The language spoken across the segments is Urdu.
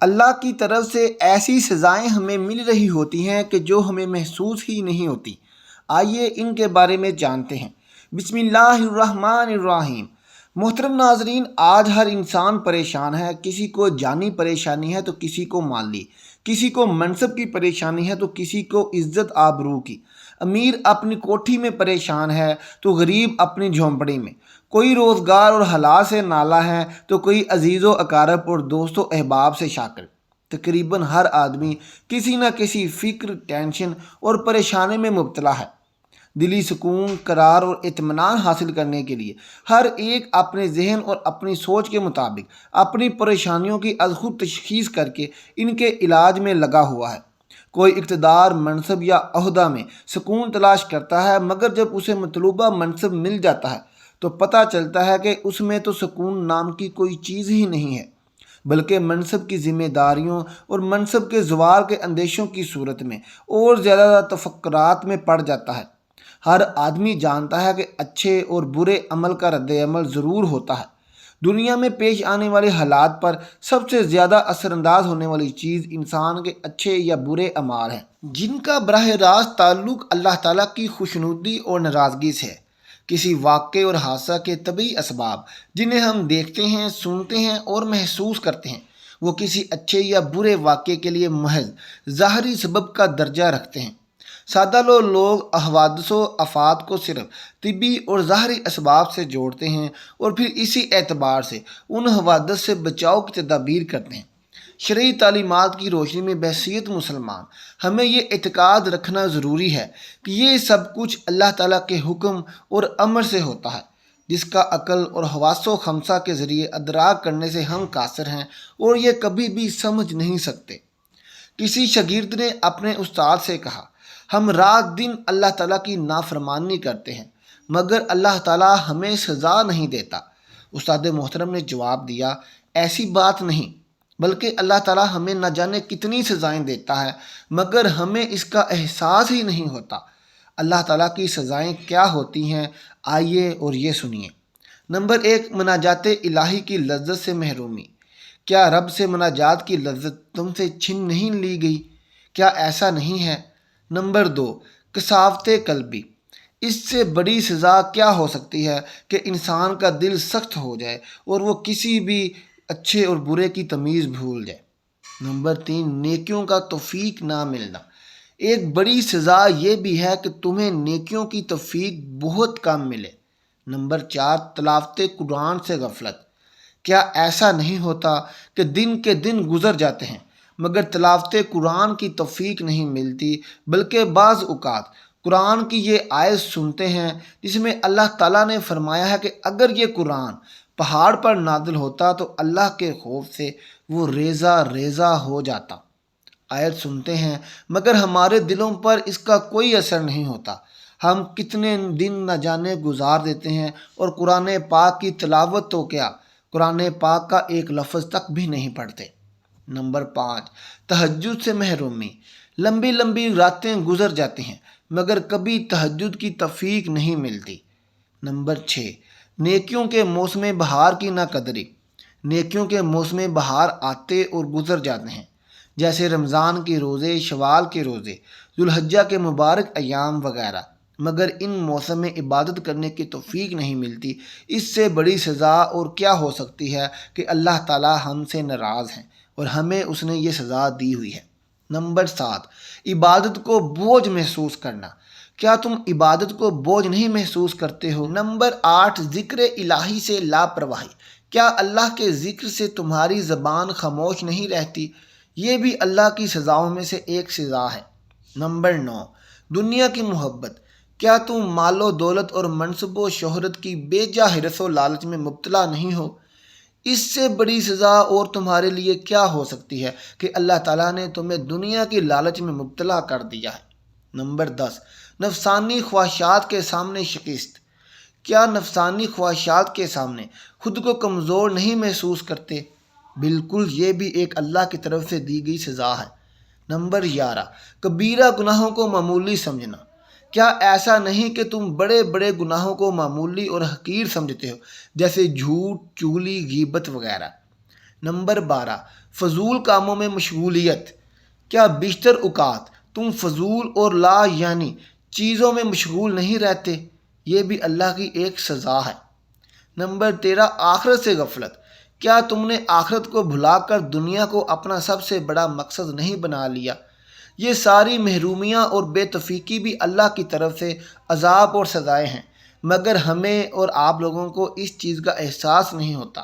اللہ کی طرف سے ایسی سزائیں ہمیں مل رہی ہوتی ہیں کہ جو ہمیں محسوس ہی نہیں ہوتی۔ آئیے ان کے بارے میں جانتے ہیں۔ بسم اللہ الرحمن الرحیم۔ محترم ناظرین، آج ہر انسان پریشان ہے۔ کسی کو جانی پریشانی ہے تو کسی کو مالی، کسی کو منصب کی پریشانی ہے تو کسی کو عزت آبرو کی۔ امیر اپنی کوٹھی میں پریشان ہے تو غریب اپنی جھونپڑی میں۔ کوئی روزگار اور حلال سے نالا ہے تو کوئی عزیز و اقارب اور دوست و احباب سے شاکر۔ تقریباً ہر آدمی کسی نہ کسی فکر، ٹینشن اور پریشانی میں مبتلا ہے۔ دلی سکون، قرار اور اطمینان حاصل کرنے کے لیے ہر ایک اپنے ذہن اور اپنی سوچ کے مطابق اپنی پریشانیوں کی از خود تشخیص کر کے ان کے علاج میں لگا ہوا ہے۔ کوئی اقتدار، منصب یا عہدہ میں سکون تلاش کرتا ہے، مگر جب اسے مطلوبہ منصب مل جاتا ہے تو پتہ چلتا ہے کہ اس میں تو سکون نام کی کوئی چیز ہی نہیں ہے، بلکہ منصب کی ذمہ داریوں اور منصب کے زوال کے اندیشوں کی صورت میں اور زیادہ تفکرات میں پڑ جاتا ہے۔ ہر آدمی جانتا ہے کہ اچھے اور برے عمل کا رد عمل ضرور ہوتا ہے۔ دنیا میں پیش آنے والے حالات پر سب سے زیادہ اثر انداز ہونے والی چیز انسان کے اچھے یا برے اعمال ہیں، جن کا براہ راست تعلق اللہ تعالیٰ کی خوشنودی اور ناراضگی سے ہے۔ کسی واقعے اور حادثہ کے طبعی اسباب جنہیں ہم دیکھتے ہیں، سنتے ہیں اور محسوس کرتے ہیں، وہ کسی اچھے یا برے واقعے کے لیے محض ظاہری سبب کا درجہ رکھتے ہیں۔ سادہ لوگ حوادث و آفات کو صرف طبی اور ظاہری اسباب سے جوڑتے ہیں اور پھر اسی اعتبار سے ان حوادث سے بچاؤ کی تدابیر کرتے ہیں۔ شرعی تعلیمات کی روشنی میں بحیثیت مسلمان ہمیں یہ اعتقاد رکھنا ضروری ہے کہ یہ سب کچھ اللہ تعالیٰ کے حکم اور امر سے ہوتا ہے، جس کا عقل اور حواس و خمسہ کے ذریعے ادراک کرنے سے ہم قاصر ہیں اور یہ کبھی بھی سمجھ نہیں سکتے۔ کسی شاگرد نے اپنے استاد سے کہا، ہم رات دن اللہ تعالیٰ کی نافرمانی کرتے ہیں مگر اللہ تعالیٰ ہمیں سزا نہیں دیتا۔ استاد محترم نے جواب دیا، ایسی بات نہیں، بلکہ اللہ تعالیٰ ہمیں نہ جانے کتنی سزائیں دیتا ہے مگر ہمیں اس کا احساس ہی نہیں ہوتا۔ اللہ تعالیٰ کی سزائیں کیا ہوتی ہیں؟ آئیے اور یہ سنیے۔ نمبر 1، مناجات الہی کی لذت سے محرومی۔ کیا رب سے مناجات کی لذت تم سے چھن نہیں لی گئی؟ کیا ایسا نہیں ہے؟ نمبر 2، کثافت قلبی۔ اس سے بڑی سزا کیا ہو سکتی ہے کہ انسان کا دل سخت ہو جائے اور وہ کسی بھی اچھے اور برے کی تمیز بھول جائے۔ نمبر 3، نیکیوں کا توفیق نہ ملنا۔ ایک بڑی سزا یہ بھی ہے کہ تمہیں نیکیوں کی توفیق بہت کم ملے۔ نمبر 4، تلاوت قرآن سے غفلت۔ کیا ایسا نہیں ہوتا کہ دن کے دن گزر جاتے ہیں مگر تلاوت قرآن کی توفیق نہیں ملتی، بلکہ بعض اوقات قرآن کی یہ آیت سنتے ہیں جس میں اللہ تعالیٰ نے فرمایا ہے کہ اگر یہ قرآن پہاڑ پر نازل ہوتا تو اللہ کے خوف سے وہ ریزہ ریزہ ہو جاتا۔ آیت سنتے ہیں مگر ہمارے دلوں پر اس کا کوئی اثر نہیں ہوتا۔ ہم کتنے دن نہ جانے گزار دیتے ہیں اور قرآن پاک کی تلاوت تو کیا، قرآن پاک کا ایک لفظ تک بھی نہیں پڑھتے۔ نمبر 5، تہجد سے محرومی۔ لمبی لمبی راتیں گزر جاتی ہیں مگر کبھی تہجد کی توفیق نہیں ملتی۔ نمبر 6، نیکیوں کے موسم بہار کی نہ قدری۔ نیکیوں کے موسم بہار آتے اور گزر جاتے ہیں، جیسے رمضان کے روزے، شوال کے روزے، ذوالحجہ کے مبارک ایام وغیرہ، مگر ان موسم میں عبادت کرنے کی توفیق نہیں ملتی۔ اس سے بڑی سزا اور کیا ہو سکتی ہے کہ اللہ تعالیٰ ہم سے ناراض ہیں اور ہمیں اس نے یہ سزا دی ہوئی ہے۔ نمبر 7، عبادت کو بوجھ محسوس کرنا۔ کیا تم عبادت کو بوجھ نہیں محسوس کرتے ہو؟ نمبر 8، ذکر الہی سے لاپرواہی۔ کیا اللہ کے ذکر سے تمہاری زبان خاموش نہیں رہتی؟ یہ بھی اللہ کی سزاؤں میں سے ایک سزا ہے۔ نمبر 9، دنیا کی محبت۔ کیا تم مال و دولت اور منصب و شہرت کی بے جا حرص و لالچ میں مبتلا نہیں ہو؟ اس سے بڑی سزا اور تمہارے لیے کیا ہو سکتی ہے کہ اللہ تعالیٰ نے تمہیں دنیا کی لالچ میں مبتلا کر دیا ہے۔ نمبر 10، نفسانی خواہشات کے سامنے شکست۔ کیا نفسانی خواہشات کے سامنے خود کو کمزور نہیں محسوس کرتے؟ بالکل، یہ بھی ایک اللہ کی طرف سے دی گئی سزا ہے۔ نمبر 11، کبیرہ گناہوں کو معمولی سمجھنا۔ کیا ایسا نہیں کہ تم بڑے بڑے گناہوں کو معمولی اور حقیر سمجھتے ہو، جیسے جھوٹ، چغلی، غیبت وغیرہ؟ نمبر 12، فضول کاموں میں مشغولیت، کیا بیشتر اوقات تم فضول اور لا یعنی چیزوں میں مشغول نہیں رہتے؟ یہ بھی اللہ کی ایک سزا ہے۔ نمبر 13، آخرت سے غفلت، کیا تم نے آخرت کو بھلا کر دنیا کو اپنا سب سے بڑا مقصد نہیں بنا لیا؟ یہ ساری محرومیاں اور بے توفیقی بھی اللہ کی طرف سے عذاب اور سزائیں ہیں، مگر ہمیں اور آپ لوگوں کو اس چیز کا احساس نہیں ہوتا۔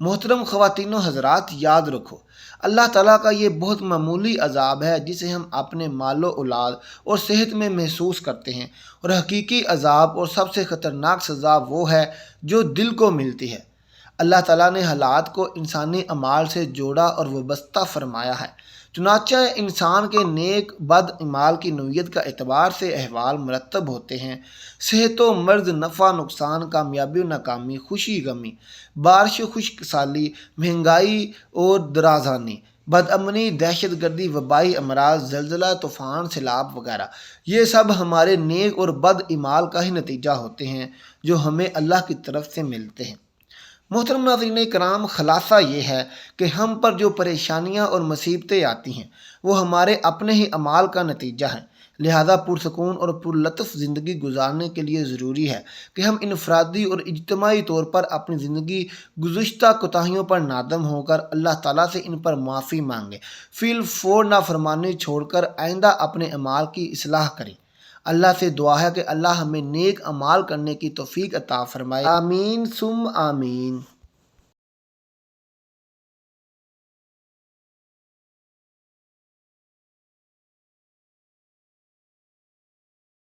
محترم خواتین و حضرات، یاد رکھو اللہ تعالیٰ کا یہ بہت معمولی عذاب ہے جسے ہم اپنے مال و اولاد اور صحت میں محسوس کرتے ہیں، اور حقیقی عذاب اور سب سے خطرناک سزا وہ ہے جو دل کو ملتی ہے۔ اللہ تعالیٰ نے حالات کو انسانی اعمال سے جوڑا اور وابستہ فرمایا ہے، چنانچہ انسان کے نیک بد اعمال کی نوعیت کا اعتبار سے احوال مرتب ہوتے ہیں۔ صحت و مرض، نفع نقصان، کامیابی و ناکامی، خوشی غمی، بارش و خشک سالی، مہنگائی اور درازانی، بدامنی، دہشت گردی، وبائی امراض، زلزلہ، طوفان، سیلاب وغیرہ، یہ سب ہمارے نیک اور بد اعمال کا ہی نتیجہ ہوتے ہیں جو ہمیں اللہ کی طرف سے ملتے ہیں۔ محترم ناظرین کرام، خلاصہ یہ ہے کہ ہم پر جو پریشانیاں اور مصیبتیں آتی ہیں وہ ہمارے اپنے ہی اعمال کا نتیجہ ہیں، لہذا پرسکون اور پرلطف زندگی گزارنے کے لیے ضروری ہے کہ ہم انفرادی اور اجتماعی طور پر اپنی زندگی گزشتہ کوتاہیوں پر نادم ہو کر اللہ تعالیٰ سے ان پر معافی مانگیں، فی الفور نافرمانی چھوڑ کر آئندہ اپنے اعمال کی اصلاح کریں۔ اللہ سے دعا ہے کہ اللہ ہمیں نیک اعمال کرنے کی توفیق عطا فرمائے، آمین ثم آمین۔